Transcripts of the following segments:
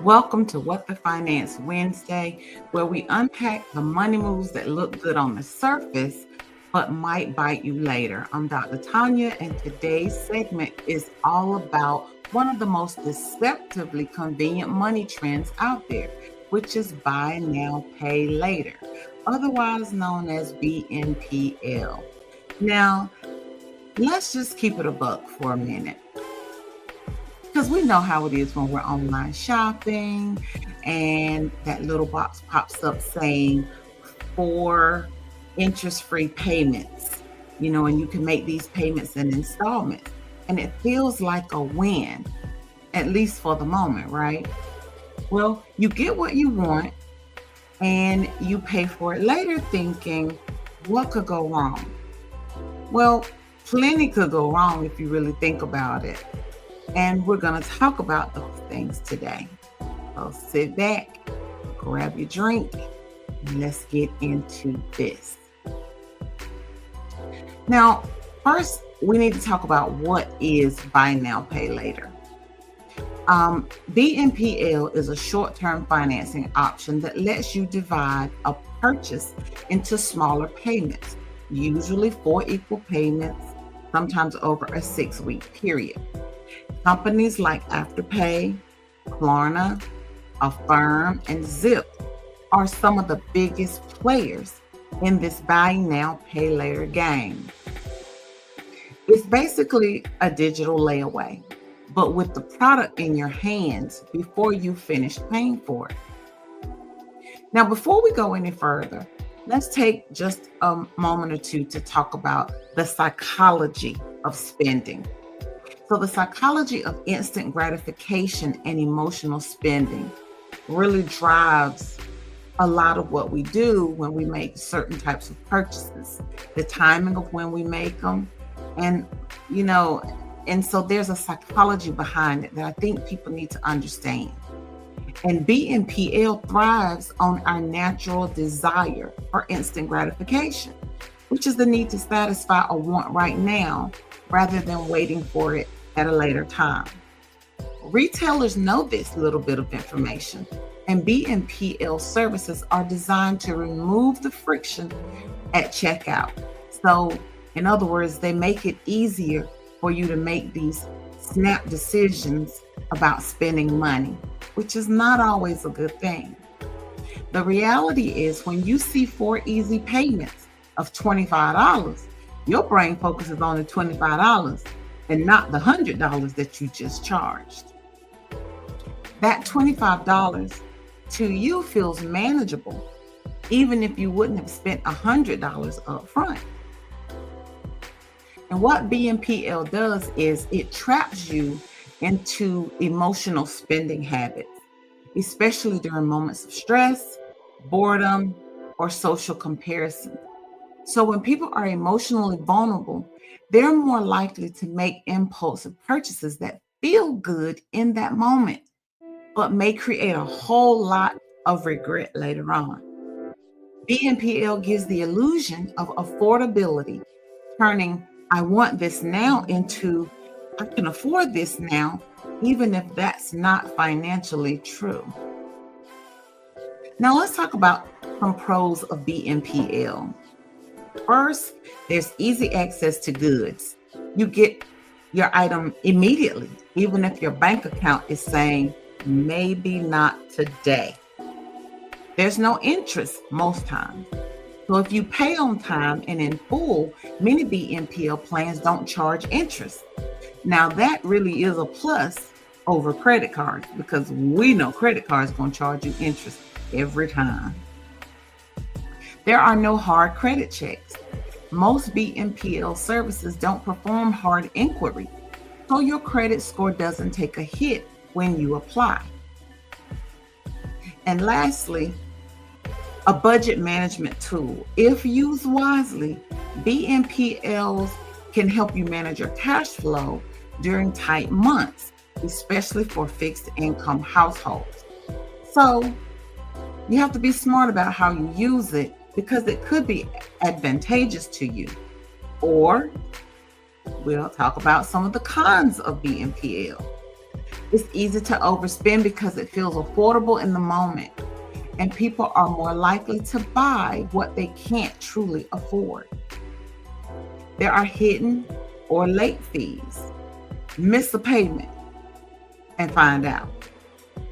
Welcome to WTF Wednesday, where we unpack the money moves that look good on the surface but might bite you later. I'm Dr. Tanya, and today's segment is all about one of the most deceptively convenient money trends out there, which is buy now, pay later, otherwise known as BNPL. Now, let's just keep it a buck for a minute. Because we know how it is when we're online shopping and that little box pops up saying for interest-free payments, and you can make these payments in installments. And it feels like a win, at least for the moment, right? Well, you get what you want and you pay for it later thinking, what could go wrong? Well, plenty could go wrong if you really think about it. And we're going to talk about those things today. So sit back, grab your drink, and let's get into this. Now, first, we need to talk about what is buy now, pay later. BNPL is a short-term financing option that lets you divide a purchase into smaller payments, usually 4 equal payments, sometimes over a 6-week period. Companies like Afterpay, Klarna, Affirm, and Zip are some of the biggest players in this buy now, pay later game. It's basically a digital layaway, but with the product in your hands before you finish paying for it. Now, before we go any further, let's take just a moment or two to talk about the psychology of spending. So the psychology of instant gratification and emotional spending really drives a lot of what we do when we make certain types of purchases, the timing of when we make them. And so there's a psychology behind it that I think people need to understand. And BNPL thrives on our natural desire for instant gratification, which is the need to satisfy a want right now rather than waiting for it at a later time. Retailers know this little bit of information, and BNPL services are designed to remove the friction at checkout. So, in other words, they make it easier for you to make these snap decisions about spending money, which is not always a good thing. The reality is when you see 4 easy payments of $25, your brain focuses on the $25 and not the $100 that you just charged. That $25 to you feels manageable, even if you wouldn't have spent $100 up front. And what BNPL does is it traps you into emotional spending habits, especially during moments of stress, boredom, or social comparison. So when people are emotionally vulnerable, they're more likely to make impulsive purchases that feel good in that moment, but may create a whole lot of regret later on. BNPL gives the illusion of affordability, turning I want this now into I can afford this now, even if that's not financially true. Now let's talk about some pros of BNPL. First, there's easy access to goods. You get your item immediately, even if your bank account is saying, maybe not today. There's no interest most times. So if you pay on time and in full, many BNPL plans don't charge interest. Now that really is a plus over credit cards because we know credit cards going to charge you interest every time. There are no hard credit checks. Most BNPL services don't perform hard inquiries, so your credit score doesn't take a hit when you apply. And lastly, a budget management tool. If used wisely, BNPLs can help you manage your cash flow during tight months, especially for fixed income households. So you have to be smart about how you use it because it could be advantageous to you. Or we'll talk about some of the cons of BNPL. It's easy to overspend because it feels affordable in the moment, and people are more likely to buy what they can't truly afford. There are hidden or late fees. Miss a payment and find out.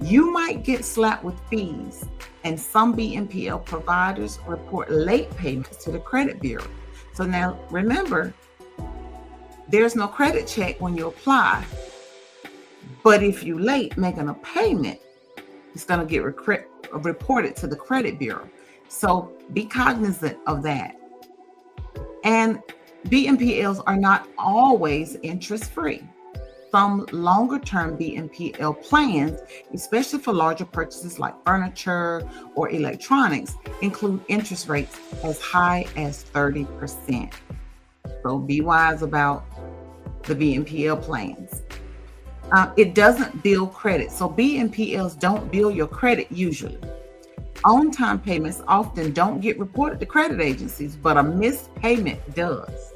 You might get slapped with fees, and some BNPL providers report late payments to the credit bureau. So now remember, there's no credit check when you apply, but if you're late making a payment, it's going to get reported to the credit bureau. So be cognizant of that. And BNPLs are not always interest-free. Some longer-term BNPL plans, especially for larger purchases like furniture or electronics, include interest rates as high as 30%. So be wise about the BNPL plans. It doesn't bill credit. So BNPLs don't bill your credit usually. On-time payments often don't get reported to credit agencies, but a missed payment does.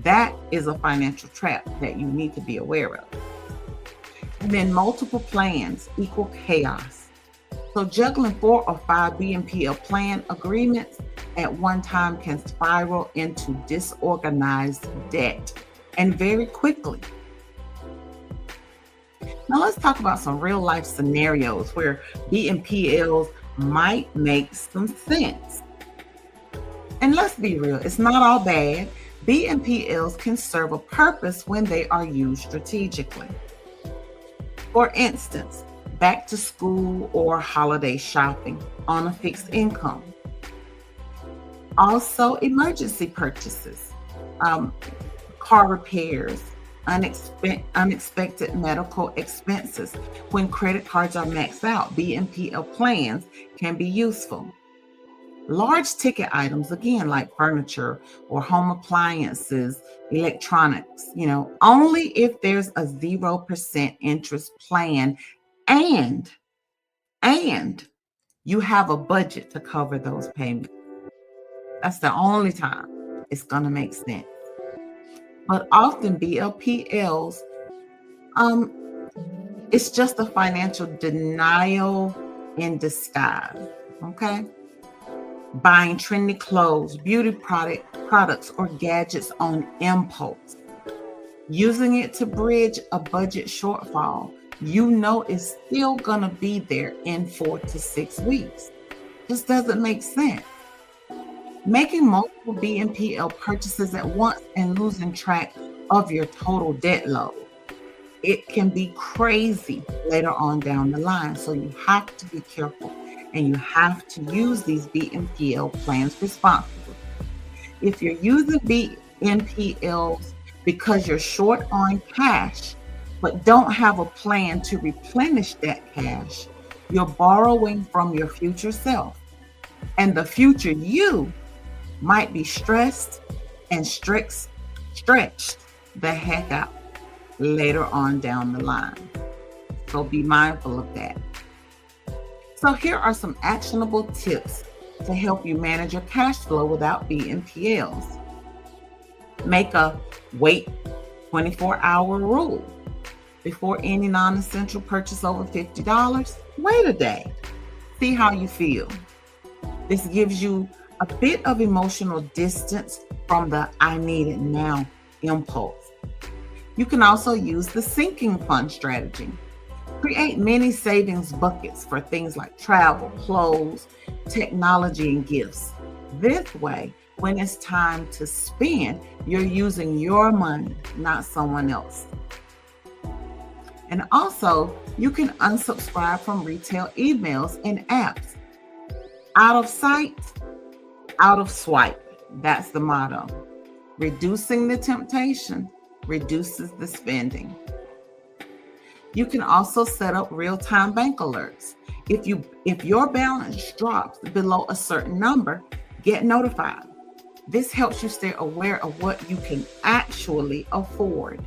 That is a financial trap that you need to be aware of. And then multiple plans equal chaos. So juggling 4 or 5 BNPL plan agreements at one time can spiral into disorganized debt, and very quickly. Now let's talk about some real life scenarios where BNPLs might make some sense. And let's be real, it's not all bad. BNPLs can serve a purpose when they are used strategically. For instance, back to school or holiday shopping on a fixed income. Also, emergency purchases, car repairs, unexpected medical expenses. When credit cards are maxed out, BNPL plans can be useful. Large ticket items, again, like furniture or home appliances, electronics, only if there's a 0% interest plan and you have a budget to cover those payments. That's the only time it's going to make sense. But often BNPLs, it's just a financial denial in disguise, okay? Buying trendy clothes, beauty products, or gadgets on impulse. Using it to bridge a budget shortfall, it's still gonna be there in 4 to 6 weeks. Just doesn't make sense. Making multiple BNPL purchases at once and losing track of your total debt load. It can be crazy later on down the line. So you have to be careful, and you have to use these BNPL plans responsibly. If you're using BNPLs because you're short on cash, but don't have a plan to replenish that cash, you're borrowing from your future self. And the future you might be stressed and stretched the heck out later on down the line. So be mindful of that. So here are some actionable tips to help you manage your cash flow without BNPLs. Make a wait 24-hour rule. Before any non-essential purchase over $50, wait a day. See how you feel. This gives you a bit of emotional distance from the I need it now impulse. You can also use the sinking fund strategy. Create many savings buckets for things like travel, clothes, technology, and gifts. This way, when it's time to spend, you're using your money, not someone else. And also, you can unsubscribe from retail emails and apps. Out of sight, out of swipe. That's the motto. Reducing the temptation reduces the spending. You can also set up real-time bank alerts. If your balance drops below a certain number, get notified. This helps you stay aware of what you can actually afford.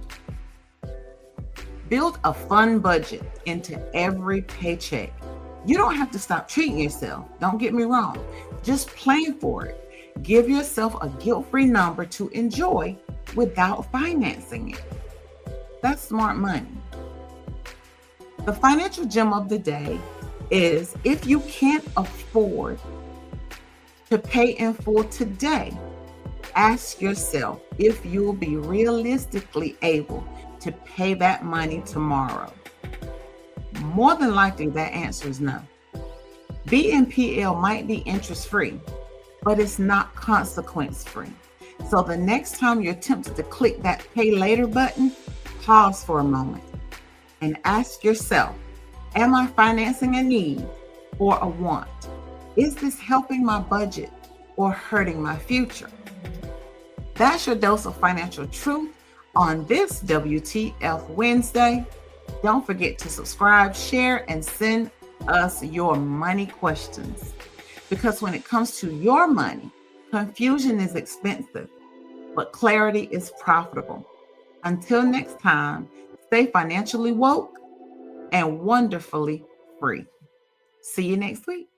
Build a fun budget into every paycheck. You don't have to stop treating yourself. Don't get me wrong. Just plan for it. Give yourself a guilt-free number to enjoy without financing it. That's smart money. The financial gem of the day is if you can't afford to pay in full today, ask yourself if you'll be realistically able to pay that money tomorrow. More than likely, that answer is no. BNPL might be interest free, but it's not consequence free. So the next time you're tempted to click that pay later button, pause for a moment and ask yourself, am I financing a need or a want? Is this helping my budget or hurting my future? That's your dose of financial truth on this WTF Wednesday. Don't forget to subscribe, share, and send us your money questions. Because when it comes to your money, confusion is expensive, but clarity is profitable. Until next time, stay financially woke and wonderfully free. See you next week.